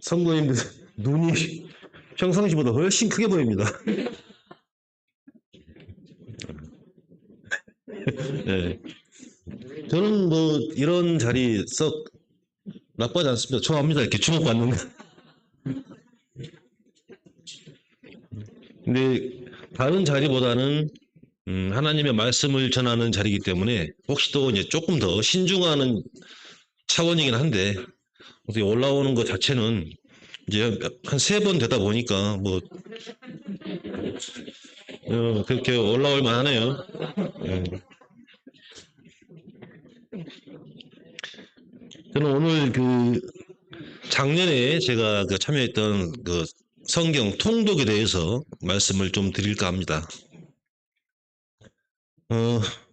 성모님들 눈이 평상시보다 훨씬 크게 보입니다. 네. 저는 뭐 이런 자리 썩 나쁘지 않습니다. 좋아합니다. 이렇게 주목받는 거. 근데 다른 자리보다는 하나님의 말씀을 전하는 자리이기 때문에 혹시 또 이제 조금 더 신중하는 차원이긴 한데 어떻게 올라오는 것 자체는 이제 한 3번 되다 보니까 뭐 그렇게 올라올 만하네요. 저는 오늘 그 작년에 제가 그 참여했던 그 성경 통독에 대해서 말씀을 좀 드릴까 합니다.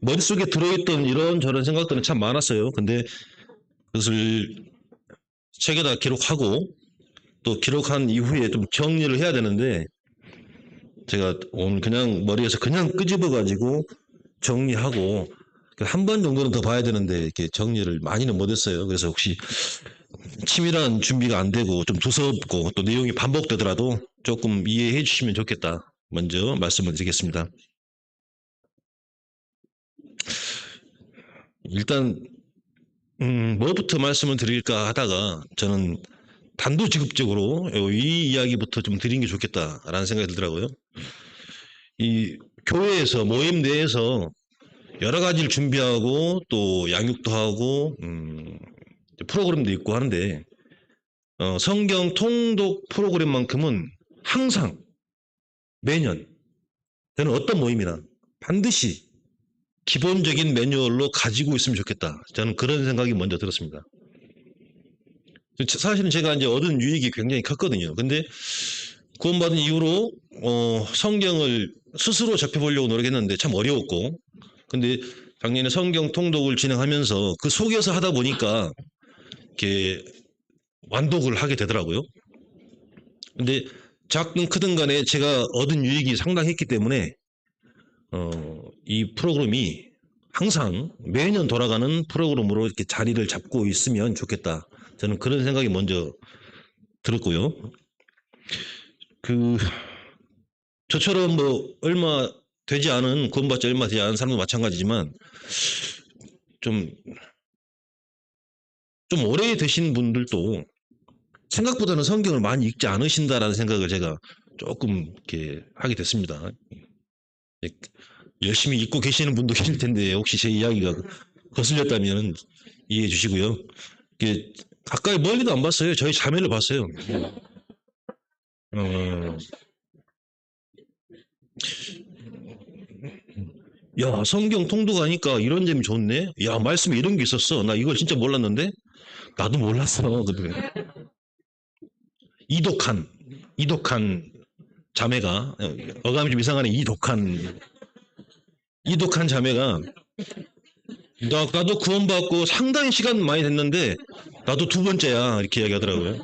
머릿속에 들어있던 이런저런 생각들은 참 많았어요. 근데 그것을 책에다 기록하고 또 기록한 이후에 좀 정리를 해야 되는데 제가 오늘 그냥 머리에서 그냥 끄집어 가지고 정리하고 한 번 정도는 더 봐야 되는데 이렇게 정리를 많이는 못했어요. 그래서 혹시 치밀한 준비가 안 되고 좀 두서없고 또 내용이 반복되더라도 조금 이해해 주시면 좋겠다. 먼저 말씀을 드리겠습니다. 일단 뭐부터 말씀을 드릴까 하다가 저는 단도직입적으로 이 이야기부터 좀 드리는 게 좋겠다라는 생각이 들더라고요. 이 교회에서 모임 내에서 여러 가지를 준비하고 또 양육도 하고 프로그램도 있고 하는데 성경 통독 프로그램만큼은 항상 매년 저는 어떤 모임이나 반드시 기본적인 매뉴얼로 가지고 있으면 좋겠다. 저는 그런 생각이 먼저 들었습니다. 사실은 제가 이제 얻은 유익이 굉장히 컸거든요. 근데 구원받은 이후로 성경을 스스로 접해보려고 노력했는데 참 어려웠고, 근데 작년에 성경 통독을 진행하면서 그 속에서 하다 보니까 이렇게 완독을 하게 되더라고요. 근데 작든 크든 간에 제가 얻은 유익이 상당했기 때문에 이 프로그램이 항상 매년 돌아가는 프로그램으로 이렇게 자리를 잡고 있으면 좋겠다. 저는 그런 생각이 먼저 들었고요. 저처럼 뭐 얼마 되지 않은 구원받지 얼마 되지 않은 사람도 마찬가지지만 좀 오래 되신 분들도 생각보다는 성경을 많이 읽지 않으신다라는 생각을 제가 조금 이렇게 하게 됐습니다. 열심히 읽고 계시는 분도 계실 텐데 혹시 제 이야기가 거슬렸다면 이해해 주시고요. 가까이 멀리도 안 봤어요. 저희 자매를 봤어요. 야, 성경 통독하니까 이런 점이 좋네. 야, 말씀에 이런 게 있었어. 나 이걸 진짜 몰랐는데 나도 몰랐어. 이독한 자매가 어감이 좀 이상하네. 이독한 자매가 나도 구원받고 상당히 시간 많이 됐는데 나도 2번째야 이렇게 이야기하더라고요.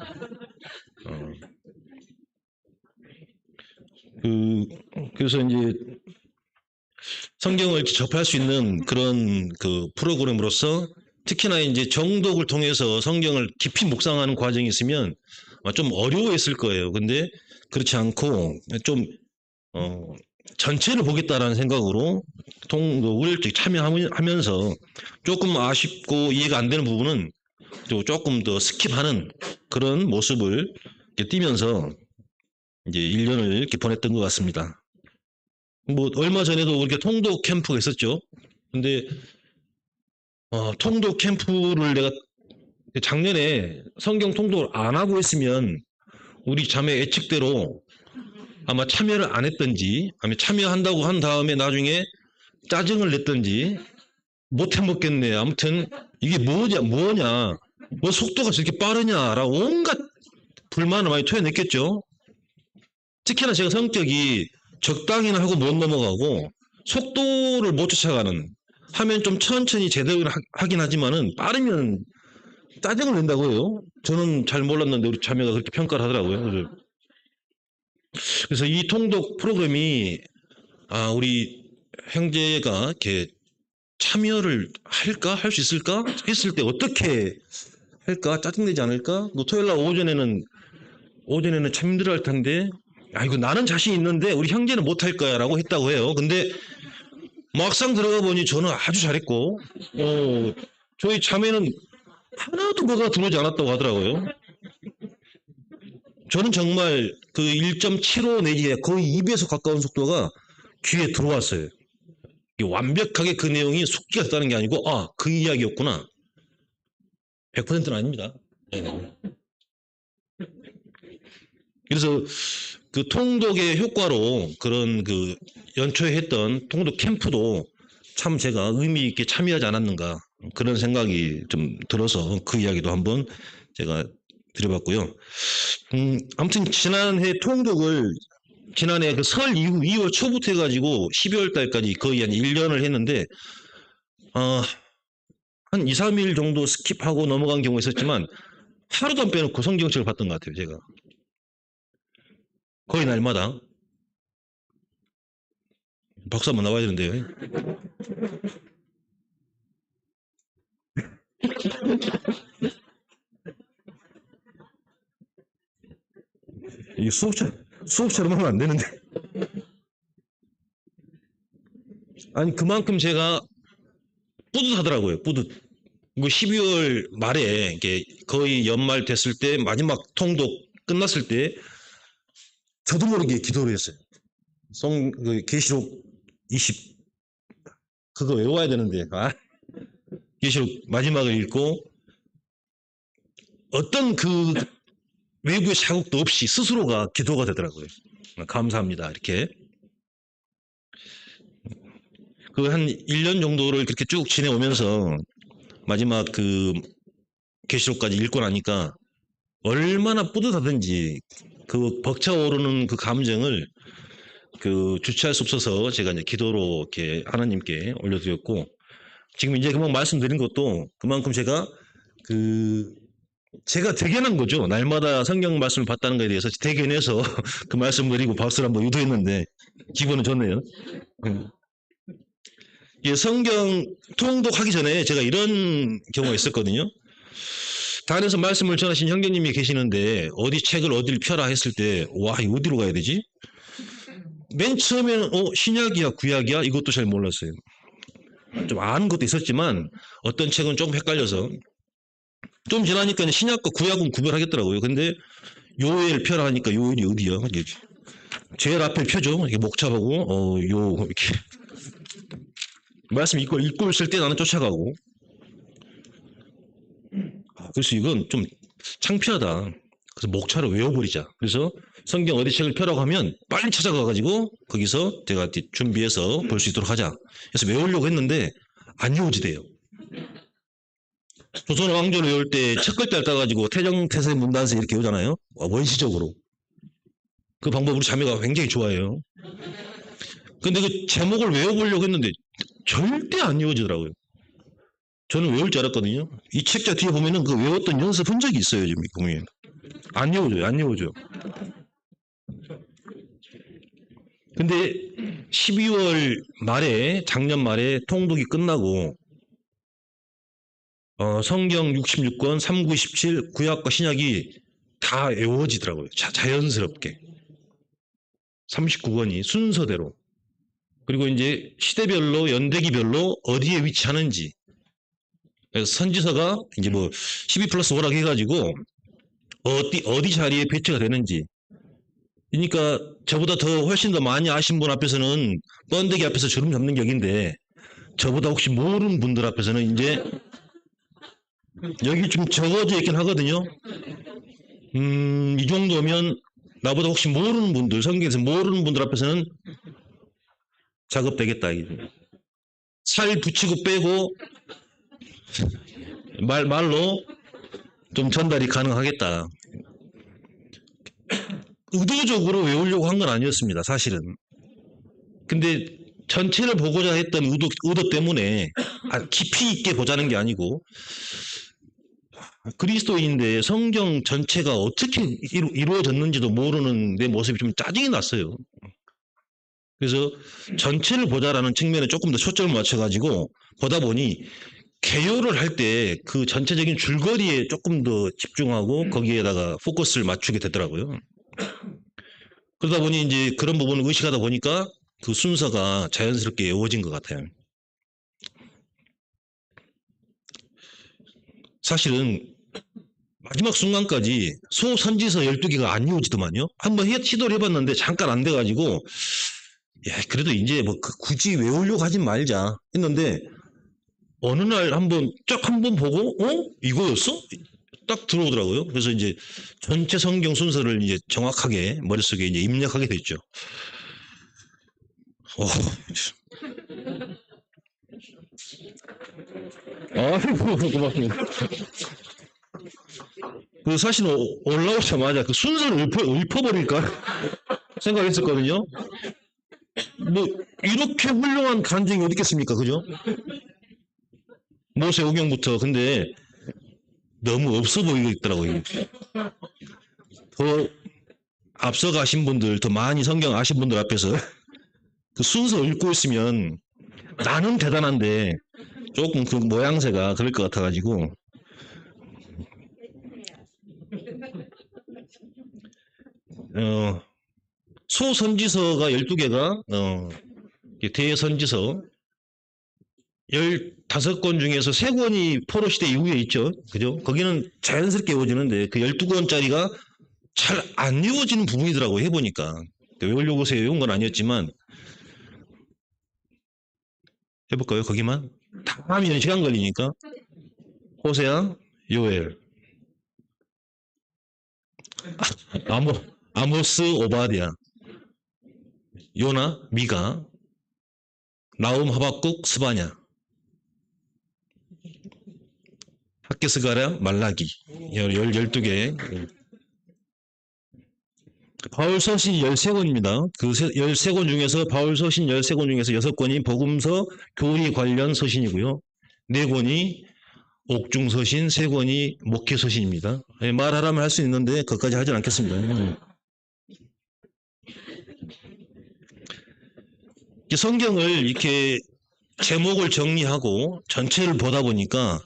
그래서 이제 성경을 이렇게 접할 수 있는 그런 그 프로그램으로서 특히나 이제 정독을 통해서 성경을 깊이 묵상하는 과정이 있으면 좀 어려워했을 거예요. 근데 그렇지 않고 좀 전체를 보겠다라는 생각으로 통독을 참여하면서 조금 아쉽고 이해가 안 되는 부분은 또 조금 더 스킵하는 그런 모습을 띠면서 이제 1년을 이렇게 보냈던 것 같습니다. 뭐 얼마 전에도 이렇게 통독 캠프가 있었죠. 근데 통독 캠프를 내가 작년에 성경 통독을 안 하고 있으면 우리 자매 예측대로 아마 참여를 안 했던지 아니면 참여한다고 한 다음에 나중에 짜증을 냈던지 못 해먹겠네. 아무튼 이게 뭐냐 뭐 속도가 저렇게 빠르냐라고 온갖 불만을 많이 토해냈겠죠. 특히나 제가 성격이 적당히는 하고 못 넘어가고 속도를 못 쫓아가는 하면 좀 천천히 제대로 하긴 하지만은 빠르면 짜증을 낸다고요. 저는 잘 몰랐는데 우리 자매가 그렇게 평가를 하더라고요. 그래서 이 통독 프로그램이 우리 형제가 이렇게 참여를 할까? 할 수 있을까? 했을 때 어떻게 할까? 짜증내지 않을까? 뭐 토요일 날 오전에는 참 힘들어 할 텐데, 이거 나는 자신 있는데 우리 형제는 못 할 거야 라고 했다고 해요. 근데 막상 들어가 보니 저는 아주 잘했고, 저희 자매는 하나도 뭐가 들어오지 않았다고 하더라고요. 저는 정말 그 1.75 내지 거의 2배속 가까운 속도가 귀에 들어왔어요. 완벽하게 그 내용이 숙지가 됐다는 게 아니고, 그 이야기였구나. 100%는 아닙니다. 네. 그래서 그 통독의 효과로 그런 그 연초에 했던 통독 캠프도 참 제가 의미 있게 참여하지 않았는가 그런 생각이 좀 들어서 그 이야기도 한번 제가 드려봤고요. 아무튼 지난해 통독을 지난해 그 설 이후 2월 초부터 해가지고 12월 달까지 거의 한 1년을 했는데 한 2, 3일 정도 스킵하고 넘어간 경우가 있었지만 하루도 안 빼놓고 성경책을 봤던 것 같아요. 제가 거의 날마다. 박수 한번 나와야 되는데요. 이게 수업처럼 하면 안 되는데. 아니, 그만큼 제가 뿌듯하더라고요. 뿌듯. 12월 말에 이게 거의 연말 됐을 때 마지막 통독 끝났을 때 저도 모르게 기도를 했어요. 계시록 20 그거 외워야 되는데 계시록 마지막을 읽고 어떤 그 외부의 자극도 없이 스스로가 기도가 되더라고요. 감사합니다. 이렇게. 그 한 1년 정도를 그렇게 쭉 지내오면서 마지막 그 계시록까지 읽고 나니까 얼마나 뿌듯하든지 그 벅차오르는 그 감정을 그 주체할 수 없어서 제가 이제 기도로 이렇게 하나님께 올려드렸고 지금 이제 그만 말씀드린 것도 그만큼 제가 대견한 거죠. 날마다 성경 말씀을 봤다는 것에 대해서 대견해서 그 말씀 드리고 박수를 한번 유도했는데 기분은 좋네요. 성경 통독하기 전에 제가 이런 경우가 있었거든요. 단에서 말씀을 전하신 형제님이 계시는데 어디 책을 어디를 펴라 했을 때 이거 어디로 가야 되지? 맨 처음에는 신약이야 구약이야 이것도 잘 몰랐어요. 좀 아는 것도 있었지만 어떤 책은 조금 헷갈려서 좀 지나니까 신약과 구약은 구별하겠더라고요. 근데 요엘 펴라 하니까 요엘이 어디야? 제일 앞에 펴죠. 이렇게 목차보고 이렇게 말씀 읽고 있을 때 나는 쫓아가고 그래서 이건 좀 창피하다. 그래서 목차를 외워버리자. 그래서 성경 어디 책을 펴라고 하면 빨리 찾아가가지고 거기서 제가 준비해서 볼 수 있도록 하자. 그래서 외우려고 했는데 안 외워지대요. 조선 왕조를 외울 때 첫 글자를 따가지고 태정태세 문단세 이렇게 외우잖아요. 원시적으로. 그 방법 우리 자매가 굉장히 좋아해요. 근데 그 제목을 외워보려고 했는데 절대 안 외워지더라고요. 저는 외울 줄 알았거든요. 이 책자 뒤에 보면은 그 외웠던 연습 흔적이 있어요. 지금 보면 안 외워져요. 근데 12월 말에 작년 말에 통독이 끝나고 성경 66권, 3927 구약과 신약이 다 외워지더라고요. 자연스럽게 39권이 순서대로 그리고 이제 시대별로 연대기별로 어디에 위치하는지 그래서 선지서가 이제 12+5라고 해가지고 어디 자리에 배치가 되는지 그러니까 저보다 훨씬 더 많이 아신 분 앞에서는 번데기 앞에서 주름 잡는 격인데 저보다 혹시 모르는 분들 앞에서는 이제 여기 좀 적어져 있긴 하거든요. 이 정도면 나보다 혹시 모르는 분들 성경에서 모르는 분들 앞에서는 작업되겠다. 살 붙이고 빼고 말로 좀 전달이 가능하겠다. 의도적으로 외우려고 한 건 아니었습니다. 사실은. 근데 전체를 보고자 했던 의도 때문에 깊이 있게 보자는 게 아니고 그리스도인인데 성경 전체가 어떻게 이루어졌는지도 모르는 내 모습이 좀 짜증이 났어요. 그래서 전체를 보자라는 측면에 조금 더 초점을 맞춰가지고 보다 보니 개요를 할 때 그 전체적인 줄거리에 조금 더 집중하고 거기에다가 포커스를 맞추게 되더라고요. 그러다 보니 이제 그런 부분을 의식하다 보니까 그 순서가 자연스럽게 이어진 것 같아요. 사실은 마지막 순간까지 소선지서 12개가 안 이루어지더만요. 한번 시도를 해봤는데 잠깐 안 돼가지고 야, 그래도 이제 뭐 굳이 외우려고 하진 말자 했는데 어느 날 한번 쫙 한번 보고 이거였어? 딱 들어오더라고요. 그래서 이제 전체 성경 순서를 이제 정확하게 머릿속에 이제 입력하게 됐죠. 아이고 고맙습니다. 그 사실 올라오자마자 그 순서를 읊어버릴까 생각했었거든요. 뭐 이렇게 훌륭한 간증이 어디 있겠습니까, 그죠? 모세오경부터. 근데 너무 없어 보이겠더라고요. 더 앞서 가신 분들, 더 많이 성경 아신 분들 앞에서 그 순서 읽고 있으면 나는 대단한데 조금 그 모양새가 그럴 것 같아가지고 소선지서가 12개가 대선지서 15권 중에서 3권이 포로시대 이후에 있죠. 그죠? 거기는 자연스럽게 이루어지는데 그 12권짜리가 잘 안 이루어지는 부분이더라고요. 해보니까. 외우려고 해서 외운 건 아니었지만 해볼까요? 거기만? 다 하면 시간 걸리니까. 호세아, 요엘, 아모스, 오바댜, 요나, 미가, 나움, 하박국, 스바냐, 학개스가랴, 말라기 12개. 바울 서신 13권입니다. 그 13권 중에서 바울 서신 13권 중에서 6권이 복음서 교리 관련 서신이고요. 4권이 옥중 서신, 3권이 목회 서신입니다. 말하라면 할 수 있는데 그것까지 하진 않겠습니다. 성경을 이렇게 제목을 정리하고 전체를 보다 보니까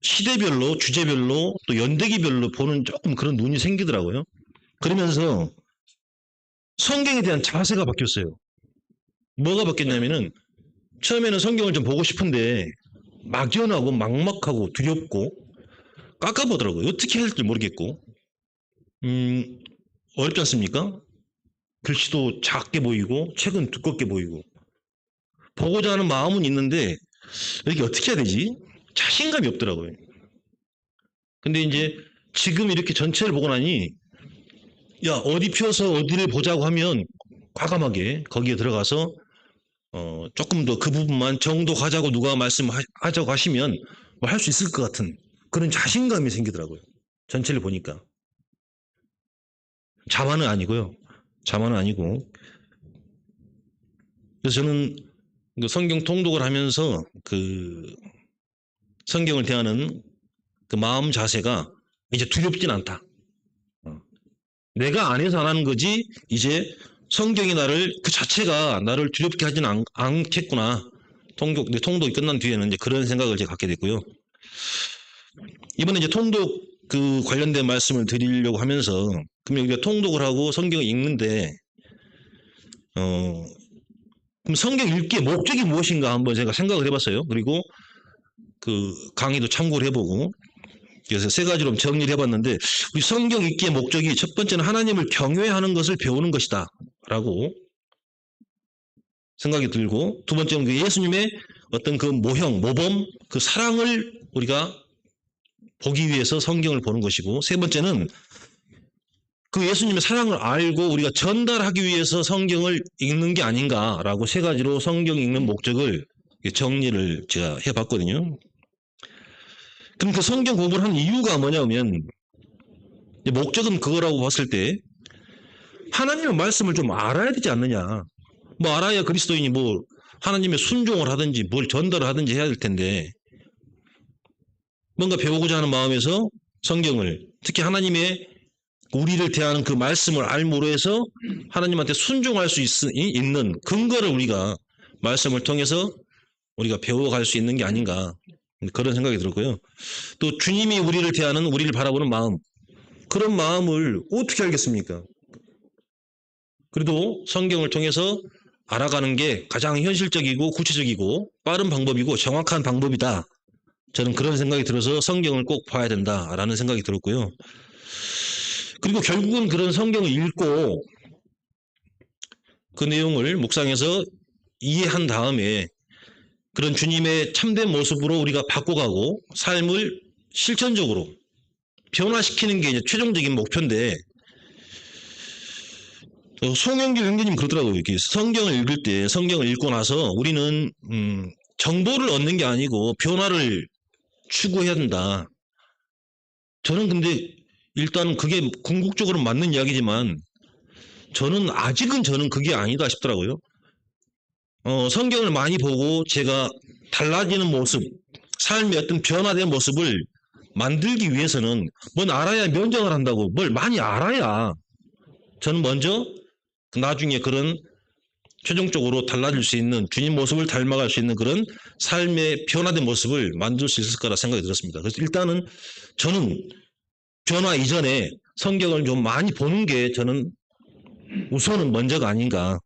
시대별로, 주제별로, 또 연대기별로 보는 조금 그런 눈이 생기더라고요. 그러면서 성경에 대한 자세가 바뀌었어요. 뭐가 바뀌었냐면은 처음에는 성경을 좀 보고 싶은데 막연하고 막막하고 두렵고 깎아보더라고요. 어떻게 해야 할지 모르겠고 어렵지 않습니까? 글씨도 작게 보이고 책은 두껍게 보이고 보고자 하는 마음은 있는데 이게 어떻게 해야 되지? 자신감이 없더라고요. 근데 이제 지금 이렇게 전체를 보고 나니 야 어디 펴서 어디를 보자고 하면 과감하게 거기에 들어가서 조금 더 그 부분만 정독하자고 누가 말씀하자고 하시면 뭐 할 수 있을 것 같은 그런 자신감이 생기더라고요. 전체를 보니까. 자만은 아니고요. 자만은 아니고. 그래서 저는 그 성경 통독을 하면서 그 성경을 대하는 그 마음 자세가 이제 두렵진 않다. 내가 안해서 안 하는 거지 이제 성경이 나를 그 자체가 나를 두렵게 하진 않겠구나. 통독이 끝난 뒤에는 이제 그런 생각을 제가 갖게 됐고요. 이번에 이제 통독 그 관련된 말씀을 드리려고 하면서 그럼 우리가 통독을 하고 성경을 읽는데 그럼 성경 읽기의 목적이 무엇인가 한번 제가 생각을 해봤어요. 그리고 그 강의도 참고를 해보고 그래서 3가지로 정리를 해봤는데 우리 성경 읽기의 목적이 첫 번째는 하나님을 경외하는 것을 배우는 것이다 라고 생각이 들고 두 번째는 그 예수님의 어떤 그 모범 그 사랑을 우리가 보기 위해서 성경을 보는 것이고 세 번째는 그 예수님의 사랑을 알고 우리가 전달하기 위해서 성경을 읽는 게 아닌가라고 3가지로 성경 읽는 목적을 정리를 제가 해봤거든요. 그럼 그 성경 공부를 하는 이유가 뭐냐면 목적은 그거라고 봤을 때 하나님의 말씀을 좀 알아야 되지 않느냐. 뭐 알아야 그리스도인이 뭐 하나님의 순종을 하든지 뭘 전달을 하든지 해야 될 텐데 뭔가 배우고자 하는 마음에서 성경을, 특히 하나님의 우리를 대하는 그 말씀을 알므로 해서 하나님한테 순종할 수 있는 근거를 우리가 말씀을 통해서 우리가 배워갈 수 있는 게 아닌가, 그런 생각이 들었고요. 또 주님이 우리를 대하는, 우리를 바라보는 마음, 그런 마음을 어떻게 알겠습니까? 그래도 성경을 통해서 알아가는 게 가장 현실적이고 구체적이고 빠른 방법이고 정확한 방법이다. 저는 그런 생각이 들어서 성경을 꼭 봐야 된다라는 생각이 들었고요. 그리고 결국은 그런 성경을 읽고 그 내용을 묵상해서 이해한 다음에 그런 주님의 참된 모습으로 우리가 바꿔가고 삶을 실천적으로 변화시키는 게 이제 최종적인 목표인데, 송영길 형제님 그러더라고요. 이렇게 성경을 읽을 때, 성경을 읽고 나서 우리는 정보를 얻는 게 아니고 변화를 추구해야 된다. 저는 근데 일단 그게 궁극적으로 맞는 이야기지만 저는 아직은 그게 아니다 싶더라고요. 성경을 많이 보고 제가 달라지는 모습, 삶의 어떤 변화된 모습을 만들기 위해서는 뭘 알아야 면정을 한다고, 뭘 많이 알아야 저는 먼저 나중에 그런 최종적으로 달라질 수 있는, 주님 모습을 닮아갈 수 있는 그런 삶의 변화된 모습을 만들 수 있을 거라 생각이 들었습니다. 그래서 일단은 저는 변화 이전에 성경을 좀 많이 보는 게 저는 우선은 먼저가 아닌가,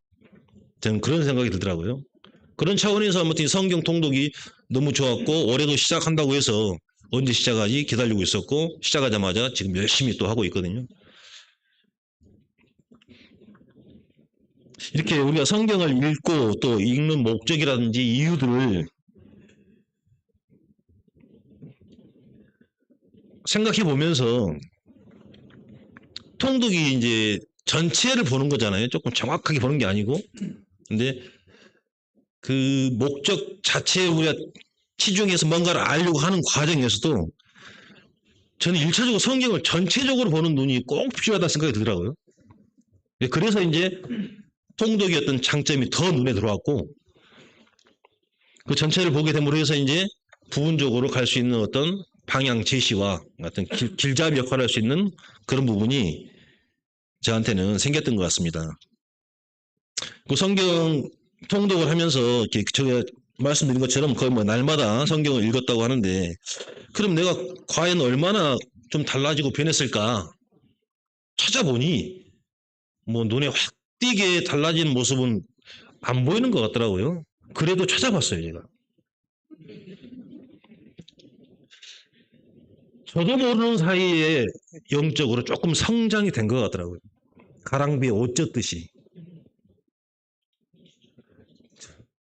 저는 그런 생각이 들더라고요. 그런 차원에서 아무튼 성경 통독이 너무 좋았고, 올해도 시작한다고 해서 언제 시작하지 기다리고 있었고, 시작하자마자 지금 열심히 또 하고 있거든요. 이렇게 우리가 성경을 읽고 또 읽는 목적이라든지 이유들을 생각해 보면서, 통독이 이제 전체를 보는 거잖아요. 조금 정확하게 보는 게 아니고. 근데 그 목적 자체에 우리가 치중해서 뭔가를 알려고 하는 과정에서도 저는 1차적으로 성경을 전체적으로 보는 눈이 꼭 필요하다 생각이 들더라고요. 그래서 이제 통독의 어떤 장점이 더 눈에 들어왔고, 그 전체를 보게 됨으로 해서 이제 부분적으로 갈 수 있는 어떤 방향 제시와 어떤 길잡이 역할을 할 수 있는 그런 부분이 저한테는 생겼던 것 같습니다. 그 성경 통독을 하면서 제가 말씀드린 것처럼 거의 뭐 날마다 성경을 읽었다고 하는데, 그럼 내가 과연 얼마나 좀 달라지고 변했을까 찾아보니 뭐 눈에 확 띄게 달라진 모습은 안 보이는 것 같더라고요. 그래도 찾아봤어요, 제가. 저도 모르는 사이에 영적으로 조금 성장이 된 것 같더라고요. 가랑비에 옷 젖듯이.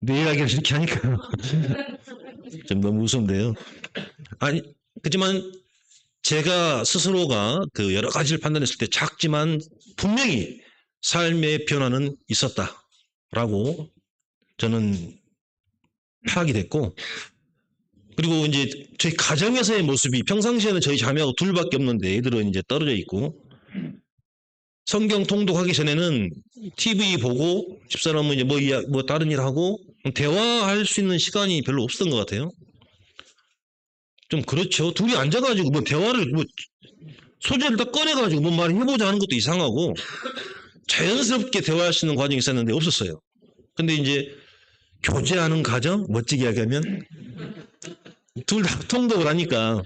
내 이야기를 이렇게 하니까 좀 너무 무서운데요. 아니, 그렇지만 제가 스스로가 그 여러 가지를 판단했을 때 작지만 분명히 삶의 변화는 있었다라고 저는 파악이 됐고, 그리고 이제 저희 가정에서의 모습이, 평상시에는 저희 자매하고 둘밖에 없는데 애들은 이제 떨어져 있고, 성경 통독하기 전에는 TV 보고 집사람은 이제 뭐 다른 일 하고 대화할 수 있는 시간이 별로 없었던 것 같아요. 좀 그렇죠. 둘이 앉아가지고 뭐 대화를 뭐 소재를 딱 꺼내가지고 뭔 말을 해보자 하는 것도 이상하고, 자연스럽게 대화할 수 있는 과정이 있었는데 없었어요. 근데 이제 교제하는 과정, 멋지게 이야기하면 둘 다 통독을 하니까,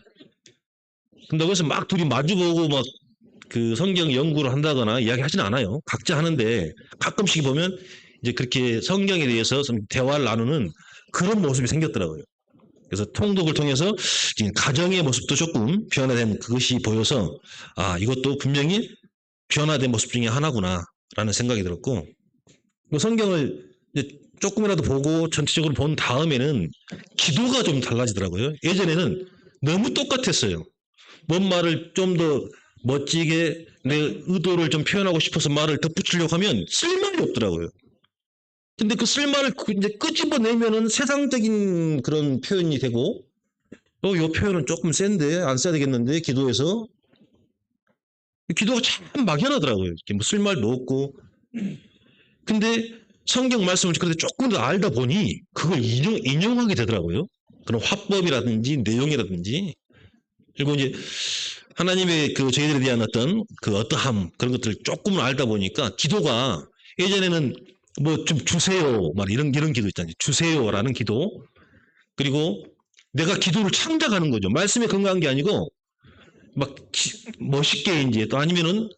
근데 거기서 막 둘이 마주보고 막 그 성경 연구를 한다거나 이야기하지는 않아요. 각자 하는데 가끔씩 보면 이제 그렇게 성경에 대해서 좀 대화를 나누는 그런 모습이 생겼더라고요. 그래서 통독을 통해서 가정의 모습도 조금 변화된 그것이 보여서, 아, 이것도 분명히 변화된 모습 중에 하나구나라는 생각이 들었고, 성경을 이제 조금이라도 보고 전체적으로 본 다음에는 기도가 좀 달라지더라고요. 예전에는 너무 똑같았어요. 뭔 말을 좀 더 멋지게 내 의도를 좀 표현하고 싶어서 말을 덧붙이려고 하면 쓸말이 없더라고요. 근데 그 쓸말을 이제 끄집어내면은 세상적인 그런 표현이 되고, 요 표현은 조금 센데 안 써야 되겠는데 기도에서, 기도가 참 막연하더라고요. 뭐 쓸말도 없고. 근데 성경 말씀을 그런데 조금 더 알다 보니 그걸 인용하게 되더라고요. 그런 화법이라든지 내용이라든지. 그리고 이제 하나님의 그 저희들에 대한 어떤 그 어떠함 그런 것들을 조금은 알다 보니까 기도가 예전에는 뭐 좀 주세요 막 이런 기도 있잖아요. 주세요라는 기도. 그리고 내가 기도를 창작하는 거죠. 말씀에 근거한 게 아니고 막 멋있게 이제 또 아니면은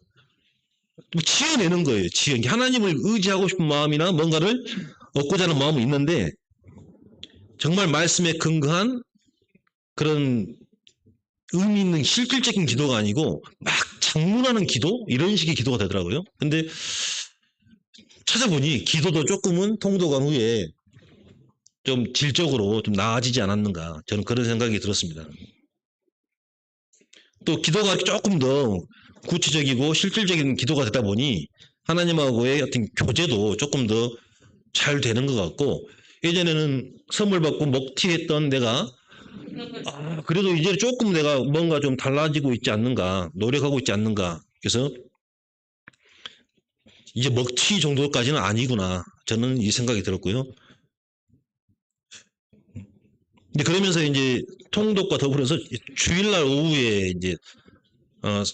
뭐 지어내는 거예요. 하나님을 의지하고 싶은 마음이나 뭔가를 얻고자 하는 마음은 있는데 정말 말씀에 근거한 그런 의미 있는 실질적인 기도가 아니고 막 장문하는 기도 이런 식의 기도가 되더라고요. 근데 찾아보니 기도도 조금은 통독한 후에 좀 질적으로 좀 나아지지 않았는가 저는 그런 생각이 들었습니다. 또 기도가 조금 더 구체적이고 실질적인 기도가 되다 보니 하나님하고의 어떤 교제도 조금 더 잘 되는 것 같고 예전에는 선물 받고 먹튀했던 내가 그래도 이제 조금 내가 뭔가 좀 달라지고 있지 않는가 노력하고 있지 않는가 그래서 이제 먹튀 정도까지는 아니구나 저는 이 생각이 들었고요. 근데 그러면서 이제 통독과 더불어서 주일날 오후에 이제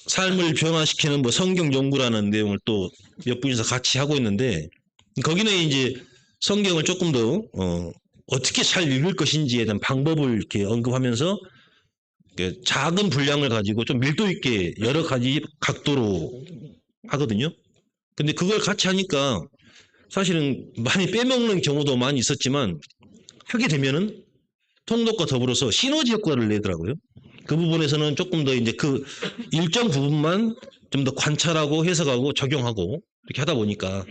삶을 변화시키는 뭐 성경 연구라는 내용을 또 몇 분이서 같이 하고 있는데 거기는 이제 성경을 조금 더 어떻게 잘 읽을 것인지에 대한 방법을 이렇게 언급하면서 작은 분량을 가지고 좀 밀도 있게 여러 가지 각도로 하거든요. 근데 그걸 같이 하니까 사실은 많이 빼먹는 경우도 많이 있었지만 하게 되면은 통독과 더불어서 시너지 효과를 내더라고요. 그 부분에서는 조금 더 이제 그 일정 부분만 좀 더 관찰하고 해석하고 적용하고 이렇게 하다 보니까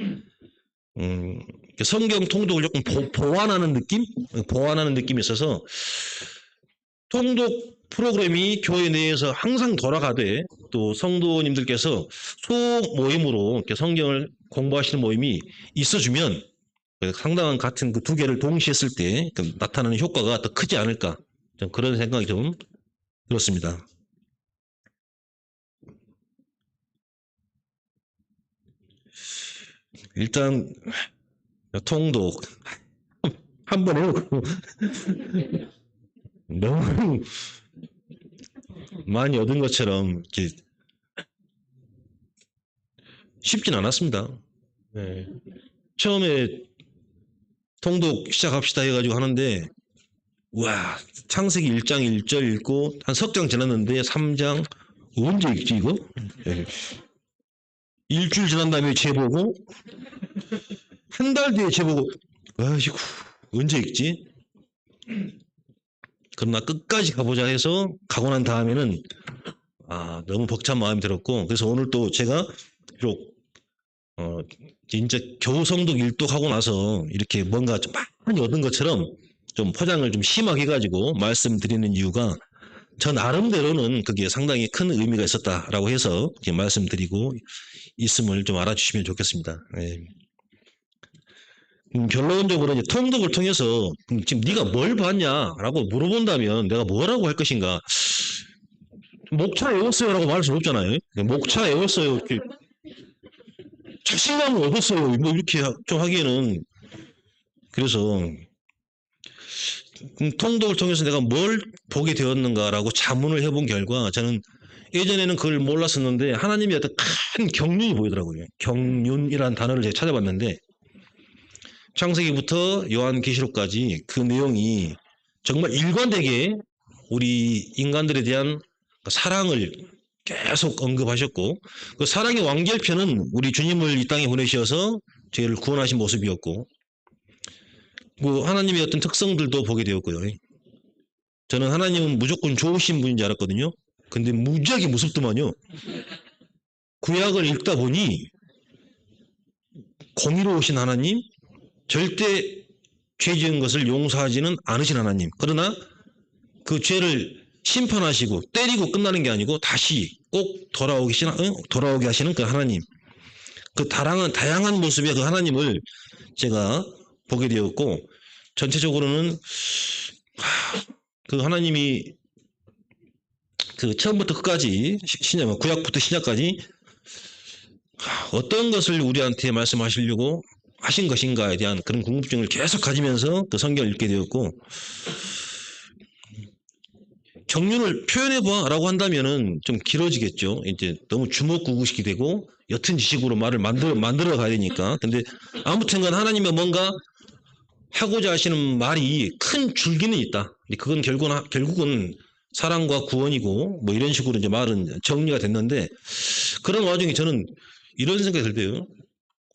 성경 통독을 조금 보완하는 느낌? 보완하는 느낌이 있어서 통독 프로그램이 교회 내에서 항상 돌아가되 또 성도님들께서 소모임으로 이렇게 성경을 공부하시는 모임이 있어주면 상당한 같은 그 두 개를 동시에 쓸 때 나타나는 효과가 더 크지 않을까 좀 그런 생각이 좀 들었습니다. 일단 통독 한 번 해놓고 너무 많이 얻은 것처럼 쉽진 않았습니다. 네. 처음에 통독 시작합시다 해가지고 하는데 와 창세기 1장 1절 읽고 한 석 장 지났는데 3장 언제 읽지 이거? 네. 일주일 지난 다음에 재보고 한 달 뒤에 재보고 아이고 언제 읽지? 그러나 끝까지 가보자 해서 가고 난 다음에는 너무 벅찬 마음이 들었고 그래서 오늘 또 제가 비록 진짜 겨우 성독 일독하고 나서 이렇게 뭔가 좀 많이 얻은 것처럼 좀 포장을 좀 심하게 해가지고 말씀드리는 이유가 저 나름대로는 그게 상당히 큰 의미가 있었다라고 해서 이렇게 말씀드리고 있음을 좀 알아주시면 좋겠습니다. 네. 결론적으로 이제 통독을 통해서 지금 네가 뭘 봤냐라고 물어본다면 내가 뭐라고 할 것인가? 목차 외웠어요라고 말할 수 없잖아요. 목차 외웠어요. 이렇게 자신감을 얻었어요. 뭐 이렇게 좀 하기에는 그래서 통독을 통해서 내가 뭘 보게 되었는가라고 자문을 해본 결과 저는 예전에는 그걸 몰랐었는데 하나님이 어떤 큰 경륜이 보이더라고요. 경륜이라는 단어를 제가 찾아봤는데 창세기부터 요한계시록까지 그 내용이 정말 일관되게 우리 인간들에 대한 사랑을 계속 언급하셨고 그 사랑의 완결편은 우리 주님을 이 땅에 보내셔서 저희를 구원하신 모습이었고 뭐 하나님의 어떤 특성들도 보게 되었고요. 저는 하나님은 무조건 좋으신 분인 줄 알았거든요. 근데 무지하게 무섭더만요. 구약을 읽다 보니 공의로우신 하나님, 절대 죄 지은 것을 용서하지는 않으신 하나님. 그러나 그 죄를 심판하시고 때리고 끝나는 게 아니고 다시 꼭 돌아오게 하시는 그 하나님. 그 다양한 모습의 그 하나님을 제가 보게 되었고 전체적으로는 그 하나님이 그 처음부터 끝까지 구약부터 신약까지 어떤 것을 우리한테 말씀하시려고 하신 것인가에 대한 그런 궁금증을 계속 가지면서 그 성경을 읽게 되었고 정륜을 표현해봐라고 한다면은 좀 길어지겠죠. 이제 너무 주먹구구식이 되고 옅은 지식으로 말을 만들어 가야 되니까. 근데 아무튼간 하나님의 뭔가 하고자 하시는 말이 큰 줄기는 있다. 그건 결국은 사랑과 구원이고 뭐 이런 식으로 이제 말은 정리가 됐는데 그런 와중에 저는 이런 생각이 들 때요.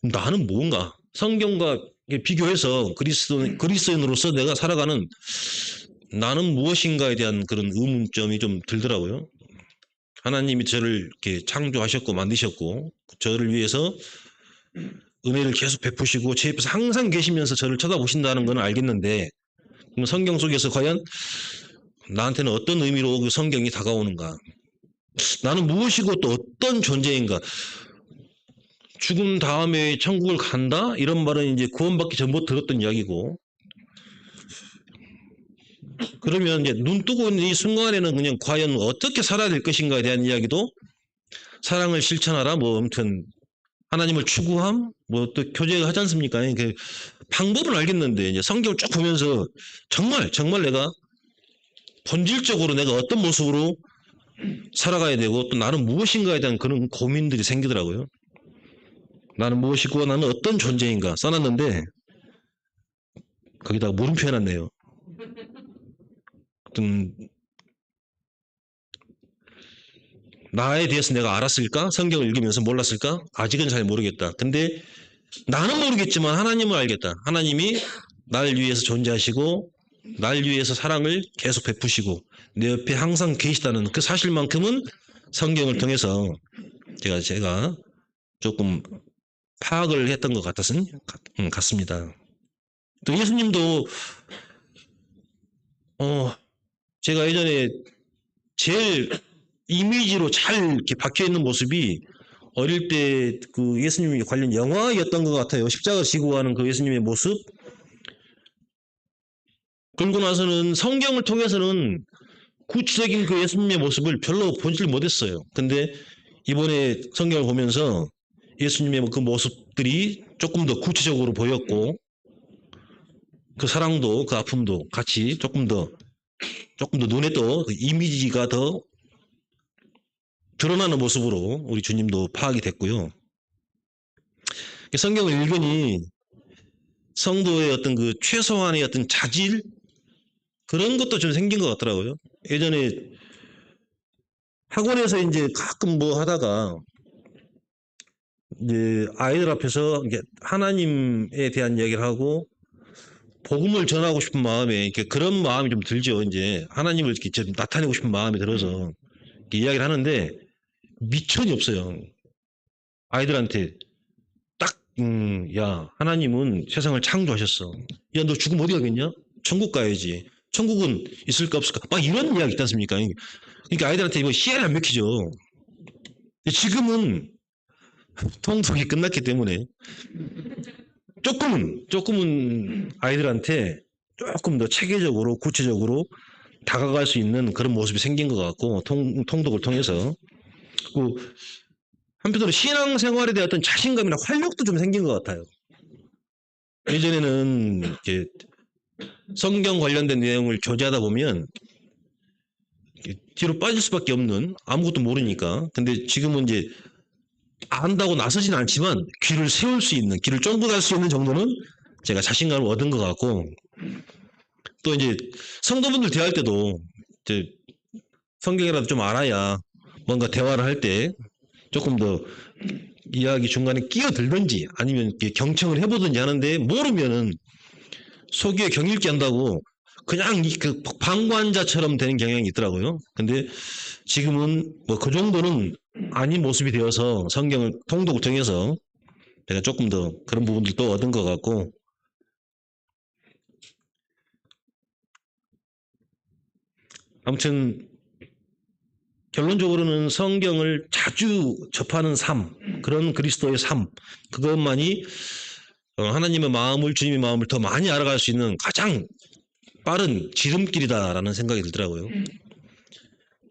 나는 뭔가 성경과 비교해서 그리스도인으로서 내가 살아가는 나는 무엇인가에 대한 그런 의문점이 좀 들더라고요. 하나님이 저를 이렇게 창조하셨고 만드셨고 저를 위해서 은혜를 계속 베푸시고 제 옆에서 항상 계시면서 저를 쳐다보신다는 건 알겠는데 그럼 성경 속에서 과연 나한테는 어떤 의미로 그 성경이 다가오는가? 나는 무엇이고 또 어떤 존재인가? 죽음 다음에 천국을 간다? 이런 말은 이제 구원받기 전부터 들었던 이야기고 그러면 이제 눈 뜨고 있는 이 순간에는 그냥 과연 어떻게 살아야 될 것인가에 대한 이야기도 사랑을 실천하라 뭐 아무튼 하나님을 추구함 뭐 또 교제하지 않습니까? 그 방법은 알겠는데 이제 성경을 쭉 보면서 정말 내가 본질적으로 내가 어떤 모습으로 살아가야 되고 또 나는 무엇인가에 대한 그런 고민들이 생기더라고요. 나는 무엇이고 나는 어떤 존재인가 써놨는데 거기다가 물음표 해놨네요. 나에 대해서 내가 알았을까? 성경을 읽으면서 몰랐을까? 아직은 잘 모르겠다. 근데 나는 모르겠지만 하나님은 알겠다. 하나님이 날 위해서 존재하시고 날 위해서 사랑을 계속 베푸시고 내 옆에 항상 계시다는 그 사실만큼은 성경을 통해서 제가 조금 파악을 했던 것 같습니다. 또 예수님도 제가 예전에 제일 이미지로 잘 이렇게 박혀 있는 모습이 어릴 때 그 예수님이 관련 영화였던 것 같아요. 십자가 지고 가는 그 예수님의 모습. 그러고 나서는 성경을 통해서는 구체적인 그 예수님의 모습을 별로 보질 못했어요. 근데 이번에 성경을 보면서 예수님의 그 모습들이 조금 더 구체적으로 보였고 그 사랑도 그 아픔도 같이 조금 더 눈에 또 그 이미지가 더 드러나는 모습으로 우리 주님도 파악이 됐고요. 성경을 읽으니 성도의 어떤 그 최소한의 어떤 자질 그런 것도 좀 생긴 것 같더라고요. 예전에 학원에서 이제 가끔 뭐 하다가 이제 아이들 앞에서 이제 하나님에 대한 이야기를 하고 복음을 전하고 싶은 마음에 이렇게 그런 마음이 좀 들죠. 이제 하나님을 이렇게 좀 나타내고 싶은 마음이 들어서 이렇게 이야기를 하는데 미천이 없어요. 아이들한테 딱, 야, 하나님은 세상을 창조하셨어. 야, 너 죽으면 어디 가겠냐? 천국 가야지. 천국은 있을까 없을까? 막 이런 이야기 있지 않습니까? 그러니까 아이들한테 이거 씨알이 안 먹히죠. 지금은 통속이 끝났기 때문에 조금은 아이들한테 조금 더 체계적으로 구체적으로 다가갈 수 있는 그런 모습이 생긴 것 같고 통독을 통해서 한편으로 신앙생활에 대한 어떤 자신감이나 활력도 좀 생긴 것 같아요. 예전에는 이렇게 성경 관련된 내용을 교제하다 보면 뒤로 빠질 수밖에 없는 아무것도 모르니까. 근데 지금은 이제 안다고 나서진 않지만 귀를 세울 수 있는, 귀를 쫑긋할 수 있는 정도는 제가 자신감을 얻은 것 같고 또 이제 성도분들 대할 때도 이제 성경이라도 좀 알아야 뭔가 대화를 할 때 조금 더 이야기 중간에 끼어들든지 아니면 경청을 해보든지 하는데 모르면은 속이에 경읽기 한다고 그냥 그 방관자처럼 되는 경향이 있더라고요. 근데 지금은 뭐 그 정도는 아닌 모습이 되어서 성경을 통독을 통해서 제가 조금 더 그런 부분들도 얻은 것 같고 아무튼 결론적으로는 성경을 자주 접하는 삶, 그런 그리스도의 삶, 그것만이 하나님의 마음을, 주님의 마음을 더 많이 알아갈 수 있는 가장 빠른 지름길이다라는 생각이 들더라고요.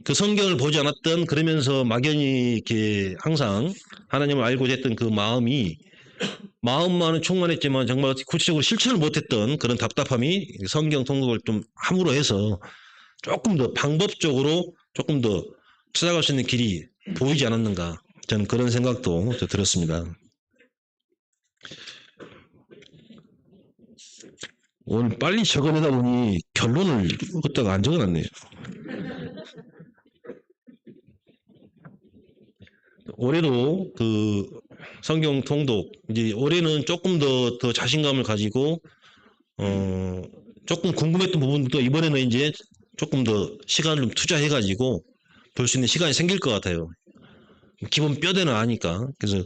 그 성경을 보지 않았던 그러면서 막연히 이렇게 항상 하나님을 알고자 했던 그 마음이 마음만은 충만했지만 정말 구체적으로 실천을 못했던 그런 답답함이 성경 통독을 좀 함으로 해서 조금 더 방법적으로 조금 더 찾아갈 수 있는 길이 보이지 않았는가. 저는 그런 생각도 들었습니다. 오늘 빨리 적어내다 보니 결론을 그때가 안 적어놨네요. 올해도 그 성경 통독, 이제 올해는 조금 더 자신감을 가지고, 조금 궁금했던 부분도 이번에는 이제 조금 더 시간을 좀 투자해가지고 볼 수 있는 시간이 생길 것 같아요. 기본 뼈대는 아니까. 그래서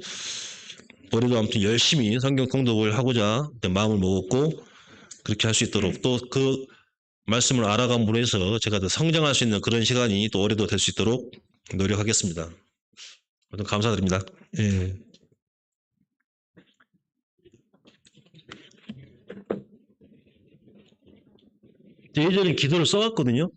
올해도 아무튼 열심히 성경 통독을 하고자 마음을 먹었고, 그렇게 할 수 있도록 또 그 말씀을 알아감으로 해서 제가 더 성장할 수 있는 그런 시간이 또 올해도 될 수 있도록 노력하겠습니다. 모두 감사드립니다. 예. 예전에 기도를 써왔거든요.